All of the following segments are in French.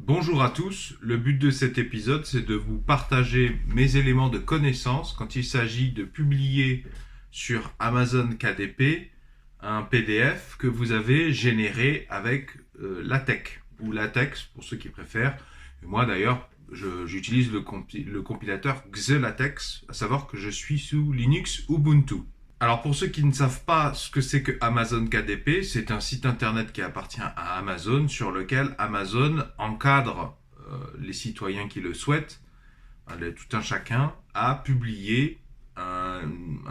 Bonjour à tous, le but de cet épisode c'est de vous partager mes éléments de connaissance quand il s'agit de publier sur Amazon KDP un PDF que vous avez généré avec LaTeX ou LaTeX pour ceux qui préfèrent. Et moi d'ailleurs j'utilise le compilateur XeLaTeX, à savoir que je suis sous Linux Ubuntu. Alors pour ceux qui ne savent pas ce que c'est que Amazon KDP, c'est un site internet qui appartient à Amazon sur lequel Amazon encadre les citoyens qui le souhaitent, tout un chacun, à publier un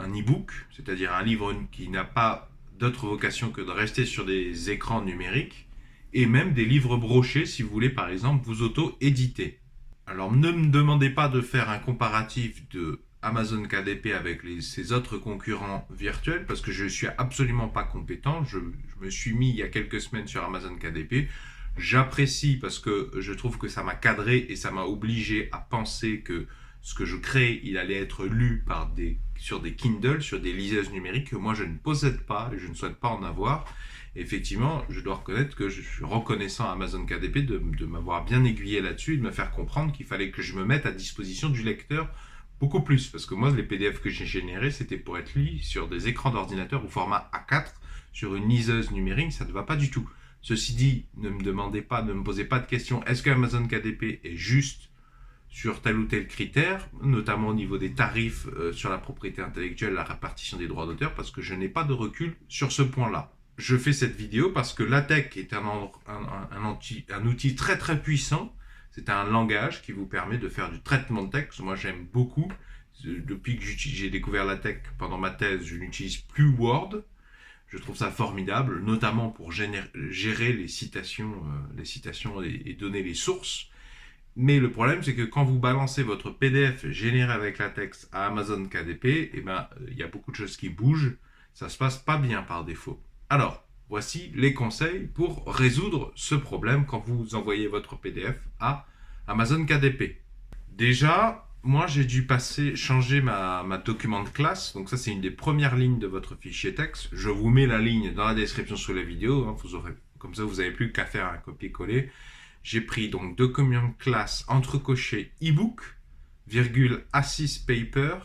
e-book, c'est-à-dire un livre qui n'a pas d'autre vocation que de rester sur des écrans numériques, et même des livres brochés si vous voulez par exemple vous auto-éditer. Alors ne me demandez pas de faire un comparatif de Amazon KDP avec ses autres concurrents virtuels parce que je ne suis absolument pas compétent. Je me suis mis il y a quelques semaines sur Amazon KDP. J'apprécie parce que je trouve que ça m'a cadré et ça m'a obligé à penser que ce que je crée, il allait être lu sur des Kindle, sur des liseuses numériques que moi je ne possède pas et je ne souhaite pas en avoir. Et effectivement, je dois reconnaître que je suis reconnaissant à Amazon KDP de m'avoir bien aiguillé là-dessus et de me faire comprendre qu'il fallait que je me mette à disposition du lecteur beaucoup plus, parce que moi, les PDF que j'ai générés, c'était pour être lus sur des écrans d'ordinateur au format A4, sur une liseuse numérique, ça ne va pas du tout. Ceci dit, ne me posez pas de questions, est-ce que Amazon KDP est juste sur tel ou tel critère, notamment au niveau des tarifs sur la propriété intellectuelle, la répartition des droits d'auteur, parce que je n'ai pas de recul sur ce point-là. Je fais cette vidéo parce que LaTeX est un outil très très puissant. C'est un langage qui vous permet de faire du traitement de texte. Moi, j'aime beaucoup. Depuis que j'ai découvert LaTeX pendant ma thèse, je n'utilise plus Word. Je trouve ça formidable, notamment pour gérer les citations et donner les sources. Mais le problème, c'est que quand vous balancez votre PDF généré avec LaTeX à Amazon KDP, il y a beaucoup de choses qui bougent. Ça se passe pas bien par défaut. Alors, voici les conseils pour résoudre ce problème quand vous envoyez votre PDF à Amazon KDP. Déjà, moi j'ai dû changer ma document de classe. Donc ça c'est une des premières lignes de votre fichier texte. Je vous mets la ligne dans la description sous la vidéo. Comme ça vous n'avez plus qu'à faire un copier-coller. J'ai pris donc document de classe entrecoché ebook, virgule A6 paper.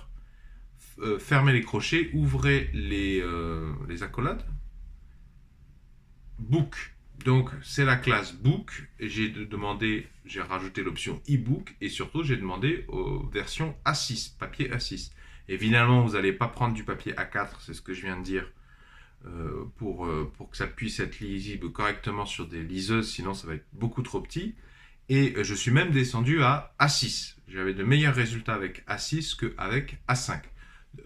Fermez les crochets, ouvrez les accolades. Book, donc c'est la classe book et j'ai rajouté l'option ebook et surtout j'ai demandé aux versions A6, papier A6. Évidemment vous n'allez pas prendre du papier A4, c'est ce que je viens de dire, pour que ça puisse être lisible correctement sur des liseuses, sinon ça va être beaucoup trop petit. Et je suis même descendu à A6. J'avais de meilleurs résultats avec A6 qu'avec A5.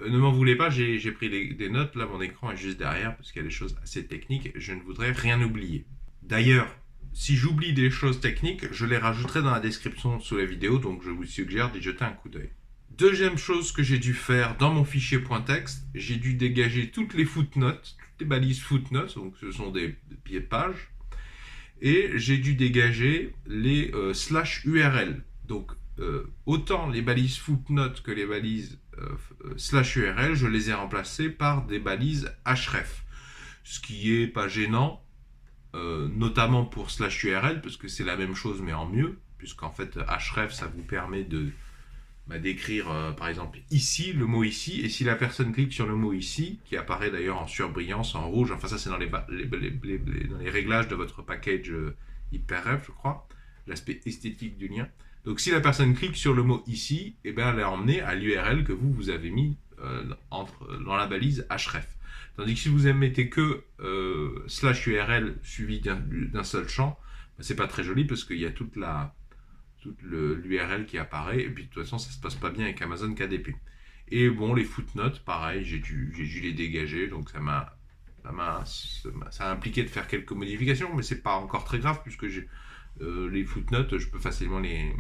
Ne m'en voulez pas, j'ai pris des notes, là mon écran est juste derrière parce qu'il y a des choses assez techniques, je ne voudrais rien oublier. D'ailleurs, si j'oublie des choses techniques, je les rajouterai dans la description sous la vidéo, donc je vous suggère d'y jeter un coup d'œil. Deuxième chose que j'ai dû faire dans mon fichier .text, j'ai dû dégager toutes les footnotes, toutes les balises footnotes, donc ce sont des pieds de page, et j'ai dû dégager les /URL. Donc autant les balises footnotes que les balises /URL, je les ai remplacées par des balises href. Ce qui est pas gênant, notamment pour /URL, parce que c'est la même chose mais en mieux, puisqu'en fait href ça vous permet d'écrire par exemple ici, le mot ici, et si la personne clique sur le mot ici, qui apparaît d'ailleurs en surbrillance, en rouge, enfin ça c'est dans les réglages de votre package hyperref, je crois, l'aspect esthétique du lien. Donc si la personne clique sur le mot ici, elle est emmenée à l'URL que vous avez mis dans la balise href. Tandis que si vous mettez que /URL suivi d'un seul champ, c'est pas très joli parce qu'il y a toute l'URL qui apparaît, et puis de toute façon ça se passe pas bien avec Amazon KDP. Et bon, les footnotes, pareil, j'ai dû les dégager, donc ça a impliqué de faire quelques modifications, mais c'est pas encore très grave puisque les footnotes, je peux facilement les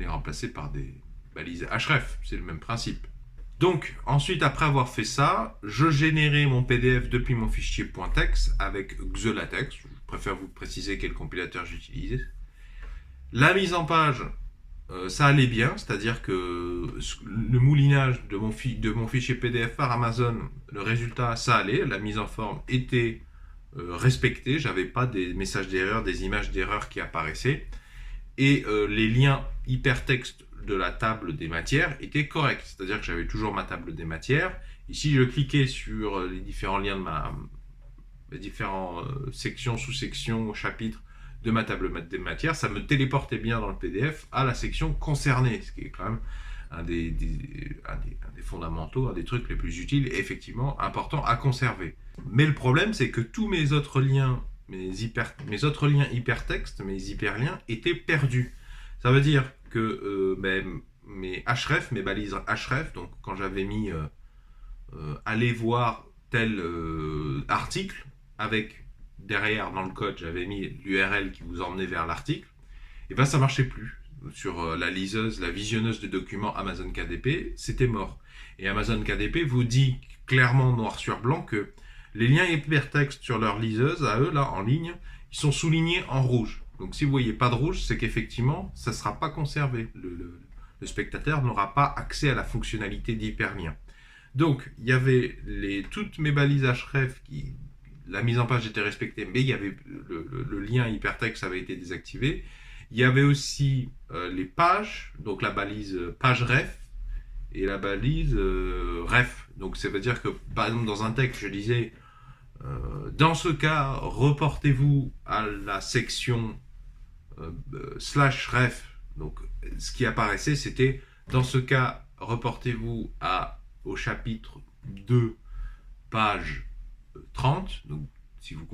remplacer par des balises href, c'est le même principe. Donc, ensuite, après avoir fait ça, je générais mon PDF depuis mon fichier .text avec XeLaTeX. Je préfère vous préciser quel compilateur j'utilisais. La mise en page, ça allait bien, c'est-à-dire que le moulinage de mon fichier PDF par Amazon, le résultat, ça allait. La mise en forme était respectée. J'avais pas des messages d'erreur, des images d'erreur qui apparaissaient. et les liens hypertextes de la table des matières étaient corrects. C'est-à-dire que j'avais toujours ma table des matières. Ici, je cliquais sur les différents liens de les différentes sections, sous-sections, chapitres de ma table des matières. Ça me téléportait bien dans le PDF à la section concernée, ce qui est quand même un des fondamentaux, un des trucs les plus utiles et effectivement importants à conserver. Mais le problème, c'est que tous mes autres liens, mes autres liens hypertextes, mes hyperliens, étaient perdus. Ça veut dire que mes href, mes balises href, donc quand j'avais mis aller voir tel article, avec derrière dans le code, j'avais mis l'URL qui vous emmenait vers l'article, et ben ça marchait plus. Sur la liseuse, la visionneuse de documents Amazon KDP, c'était mort. Et Amazon KDP vous dit clairement noir sur blanc que les liens hypertextes sur leur liseuse, à eux, là, en ligne, ils sont soulignés en rouge. Donc si vous ne voyez pas de rouge, c'est qu'effectivement, ça ne sera pas conservé. Le spectateur n'aura pas accès à la fonctionnalité d'hyperlien. Donc, il y avait toutes mes balises href la mise en page était respectée, mais il y avait le lien hypertexte avait été désactivé. Il y avait aussi les pages, donc la balise page ref et la balise ref. Donc ça veut dire que par exemple dans un texte je disais dans ce cas reportez-vous à la section slash ref. Donc ce qui apparaissait c'était dans ce cas reportez-vous au chapitre 2 page 30. Donc si vous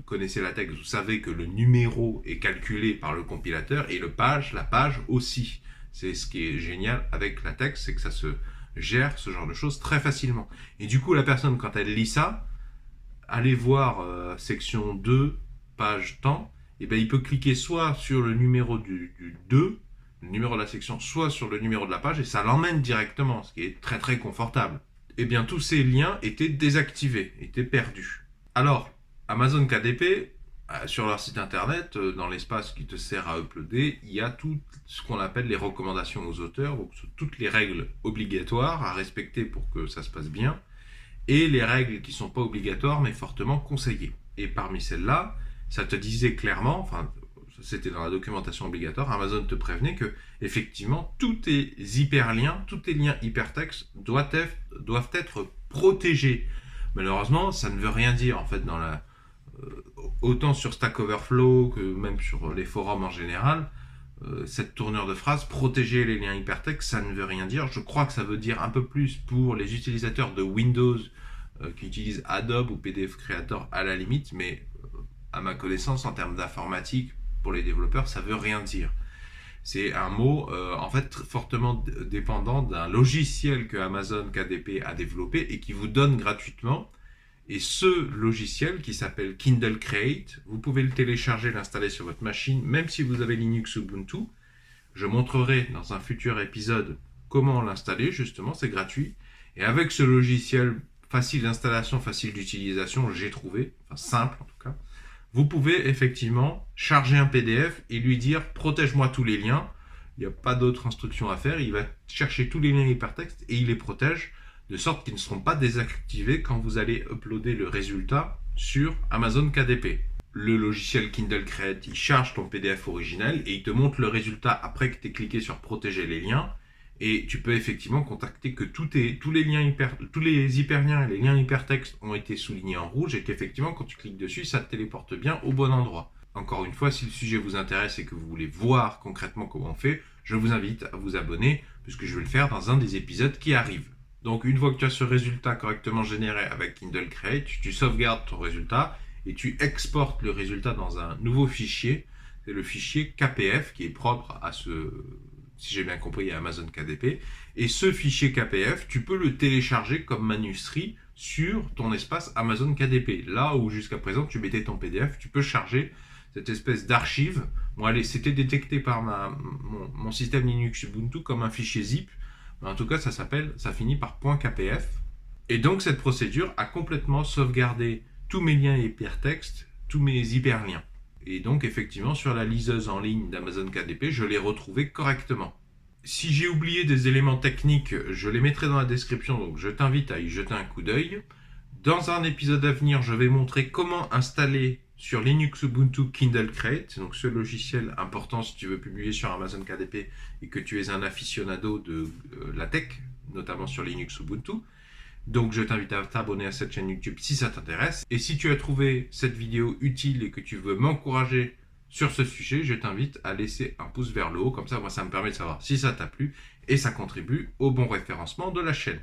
connaissez la texte, vous savez que le numéro est calculé par le compilateur et la page aussi. C'est ce qui est génial avec la texte, c'est que ça se gère ce genre de choses très facilement. Et du coup, la personne, quand elle lit ça, allez voir section 2, page temps, et ben il peut cliquer soit sur le numéro du 2, le numéro de la section, soit sur le numéro de la page, et ça l'emmène directement, ce qui est très très confortable. Et bien tous ces liens étaient désactivés, étaient perdus. Alors, Amazon KDP, sur leur site internet, dans l'espace qui te sert à uploader, il y a tout ce qu'on appelle les recommandations aux auteurs, donc toutes les règles obligatoires à respecter pour que ça se passe bien, et les règles qui ne sont pas obligatoires mais fortement conseillées. Et parmi celles-là, ça te disait clairement, enfin c'était dans la documentation obligatoire, Amazon te prévenait que effectivement tous tes hyperliens, tous tes liens hypertextes doivent être protégés. Malheureusement, ça ne veut rien dire en fait autant sur Stack Overflow que même sur les forums en général, cette tournure de phrase, protéger les liens hypertextes, ça ne veut rien dire. Je crois que ça veut dire un peu plus pour les utilisateurs de Windows qui utilisent Adobe ou PDF Creator à la limite, mais à ma connaissance, en termes d'informatique, pour les développeurs, ça veut rien dire. C'est un mot en fait fortement dépendant d'un logiciel que Amazon KDP a développé et qui vous donne gratuitement. Et ce logiciel qui s'appelle Kindle Create, vous pouvez le télécharger, l'installer sur votre machine, même si vous avez Linux ou Ubuntu. Je montrerai dans un futur épisode comment l'installer, justement, c'est gratuit. Et avec ce logiciel facile d'installation, facile d'utilisation, j'ai trouvé, enfin simple en tout cas, vous pouvez effectivement charger un PDF et lui dire « protège-moi tous les liens ». Il n'y a pas d'autre instruction à faire, il va chercher tous les liens hypertextes et il les protège de sorte qu'ils ne seront pas désactivés quand vous allez uploader le résultat sur Amazon KDP. Le logiciel Kindle Create, il charge ton PDF original et il te montre le résultat après que tu aies cliqué sur protéger les liens. Et tu peux effectivement contacter que tous les hyperliens et les liens hypertextes ont été soulignés en rouge et qu'effectivement quand tu cliques dessus, ça te téléporte bien au bon endroit. Encore une fois, si le sujet vous intéresse et que vous voulez voir concrètement comment on fait, je vous invite à vous abonner puisque je vais le faire dans un des épisodes qui arrivent. Donc une fois que tu as ce résultat correctement généré avec Kindle Create, tu sauvegardes ton résultat et tu exportes le résultat dans un nouveau fichier. C'est le fichier KPF qui est propre à si j'ai bien compris, à Amazon KDP. Et ce fichier KPF, tu peux le télécharger comme manuscrit sur ton espace Amazon KDP. Là où jusqu'à présent tu mettais ton PDF, tu peux charger cette espèce d'archive. Bon, c'était détecté par mon système Linux Ubuntu comme un fichier zip. Mais en tout cas, ça finit par .kpf. Et donc, cette procédure a complètement sauvegardé tous mes liens hypertextes, tous mes hyperliens. Et donc, effectivement, sur la liseuse en ligne d'Amazon KDP, je l'ai retrouvé correctement. Si j'ai oublié des éléments techniques, je les mettrai dans la description, donc je t'invite à y jeter un coup d'œil. Dans un épisode à venir, je vais montrer comment installer sur Linux Ubuntu Kindle Crate, donc ce logiciel important si tu veux publier sur Amazon KDP et que tu es un aficionado de la tech, notamment sur Linux Ubuntu. Donc je t'invite à t'abonner à cette chaîne YouTube si ça t'intéresse. Et si tu as trouvé cette vidéo utile et que tu veux m'encourager sur ce sujet, je t'invite à laisser un pouce vers le haut, comme ça moi ça me permet de savoir si ça t'a plu et ça contribue au bon référencement de la chaîne.